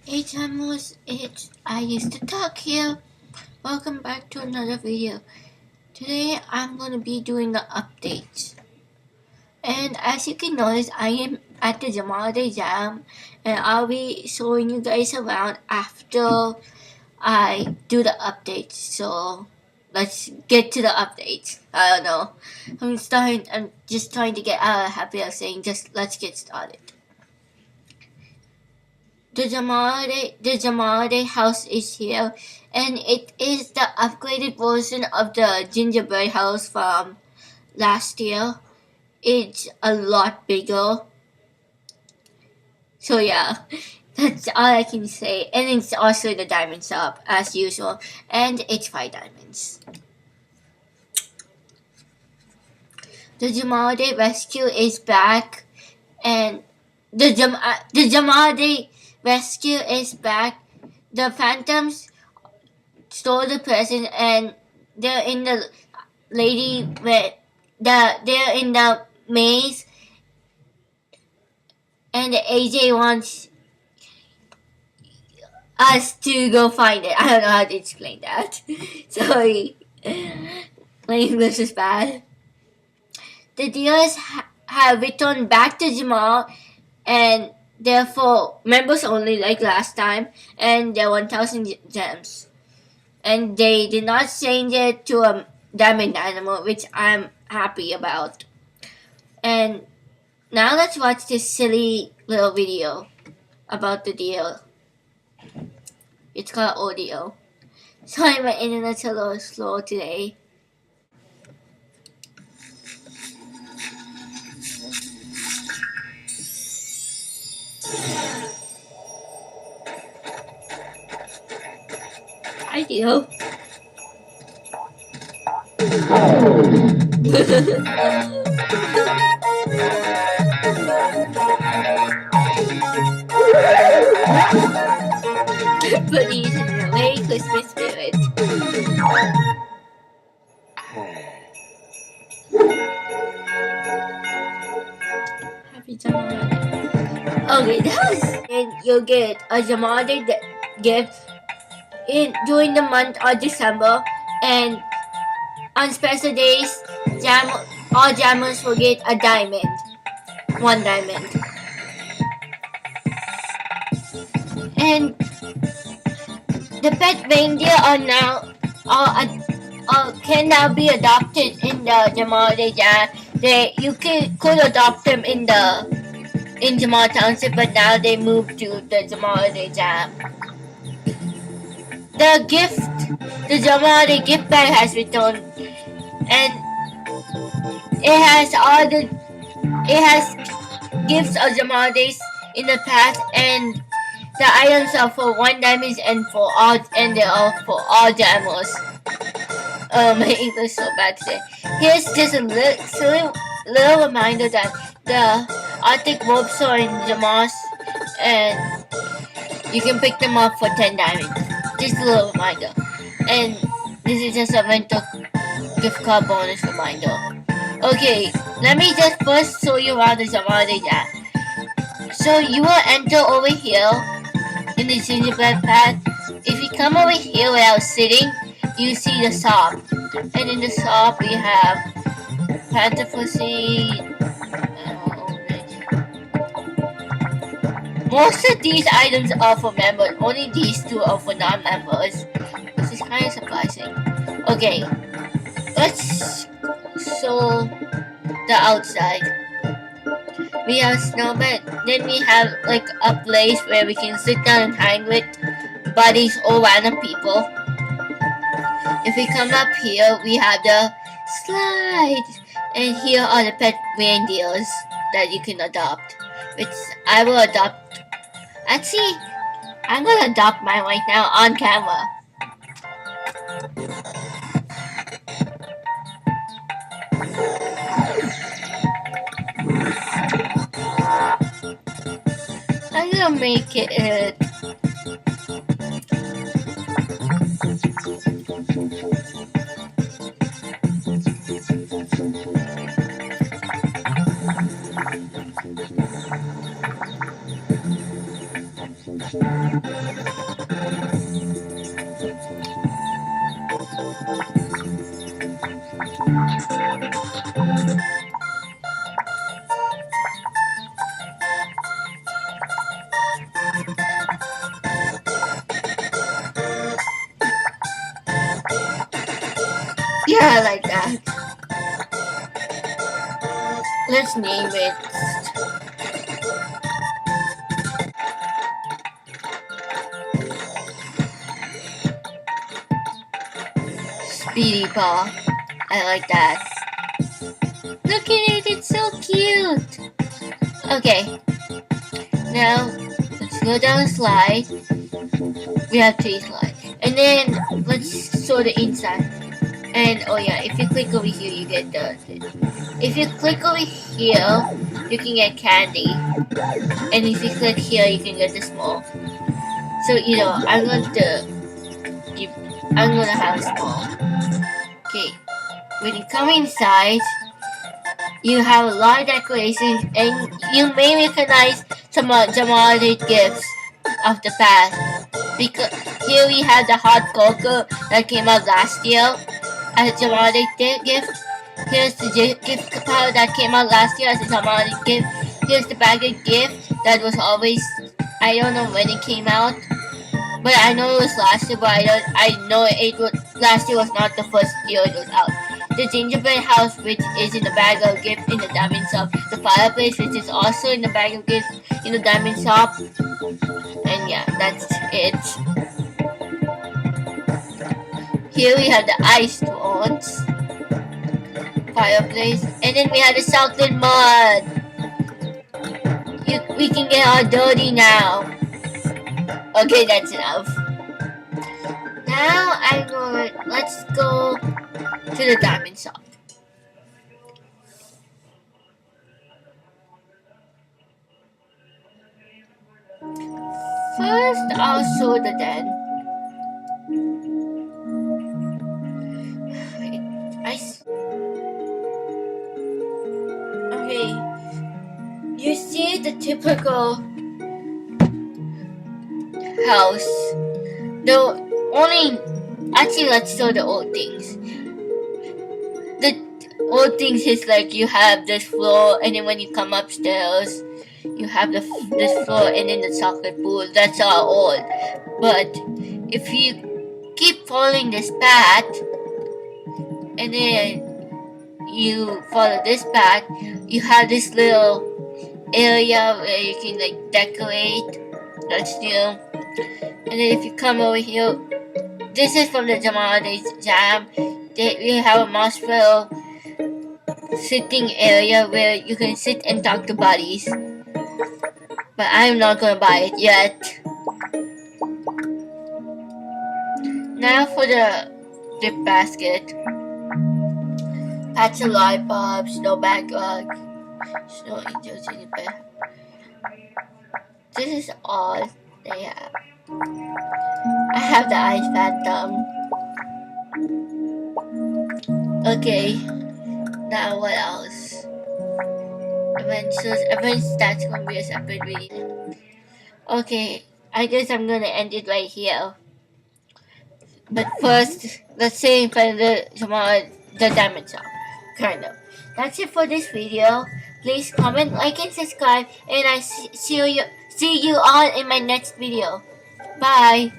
Hey Jamos, it's I used to talk here. Welcome back to another video. Today I'm going to be doing the updates. And as you can notice, I am at the Jamaalidays Jam and I'll be showing you guys around after I do the updates. So let's get to the updates. I don't know. I'm just trying to get out of the habit of saying just let's get started. The Jamaaliday house is here, and it is the upgraded version of the gingerbread house from last year. It's a lot bigger. So yeah, that's all I can say. And it's also the diamond shop as usual, and it's 5 diamonds. The Jamaaliday rescue is back, and the Jamaaliday rescue is back. The phantoms stole the present and they're in the they're in the maze, and the AJ wants us to go find it. I don't know how to explain that. Sorry. My English is bad. The dealers have returned back to Jamal, and therefore members only like last time, and they're 1,000 gems. And they did not change it to a diamond animal, which I'm happy about. And now let's watch this silly little video about the deal. It's called audio. Sorry, my internet's a little slow today. I do. Put these in the Merry Christmas spirit. Happy Jamaaliday. Okay, and you'll get a Jamaaliday gift during the month of December, and on special days, all jammers will get a diamond. 1 diamond. And the pet reindeer can now be adopted in the Jamaaliday Jam. You could adopt them in Jamal Township, but now they moved to the Jamaaliday Jam. The Jamaaliday gift bag has returned, and it has gifts of Jamaalidays in the past, and the items are for 1 diamond and they're all for all jammers. My English is so bad today. Here's just a little reminder that the Arctic ropes are in Jamas, and you can pick them up for 10 diamonds. Just a little reminder. And this is just a rental gift card bonus reminder. Okay, let me just first show you around the Jamaaliday Jam. So you will enter over here in the gingerbread path. If you come over here without sitting, you see the shop. And in the shop we have Fantasy. Most of these items are for members. Only these 2 are for non-members, which is kind of surprising. Okay, let's show the outside. We have snowman. Then we have like a place where we can sit down and hang with buddies or random people. If we come up here, we have the slides, and here are the pet reindeers that you can adopt, which I will adopt. Actually, I'm gonna adopt mine right now on camera. I'm gonna make it. Yeah, I like that. Let's name it. Speedy Paw. I like that. Look at it, it's so cute. Okay, now let's go down the slide. We have 3 slides. And then let's sort the inside. And oh yeah, if you click over here, you get if you click over here, you can get candy. And if you click here, you can get the small. So I'm gonna have small. Okay, when you come inside, you have a lot of decorations, and you may recognize some Jamaalidays gifts of the past. Because here we have the hot cocoa that came out last year as a Jamaalidays gift. Here's the gift powder that came out last year as a Jamaalidays gift. Here's the bag of gift that was always, I don't know when it came out, but I know it was last year. But I know it was last year was not the first year it was out. The gingerbread house, which is in the bag of gift in the diamond shop. The fireplace, which is also in the bag of gift in the diamond shop. And yeah, that's it. Here we have the ice stones, fireplace, and then we have the chocolate mud. We can get all dirty now. Okay, that's enough. Now let's go to the diamond shop. First, I'll show the den. Okay, you see the typical house. Actually, let's show the old things. The old things is like you have this floor, and then when you come upstairs, you have this floor, and then the chocolate pool. That's all old. But if you keep following this path, and then you follow this path, you have this little area where you can like decorate. That's new. And then if you come over here, this is from the Jamaalidays jam. We have a marshmallow sitting area where you can sit and talk to buddies. But I'm not gonna buy it yet. Now for the gift basket. Patch of lollipops, snow backlog, snow angels in the bed. This is all they have. I have the ice phantom. Okay, now what else? Adventures, that's gonna be a separate video. Okay, I guess I'm gonna end it right here. But first, let's say in front of the diamond shop. Kind of. That's it for this video. Please comment, like, and subscribe, and I see you all in my next video. Bye.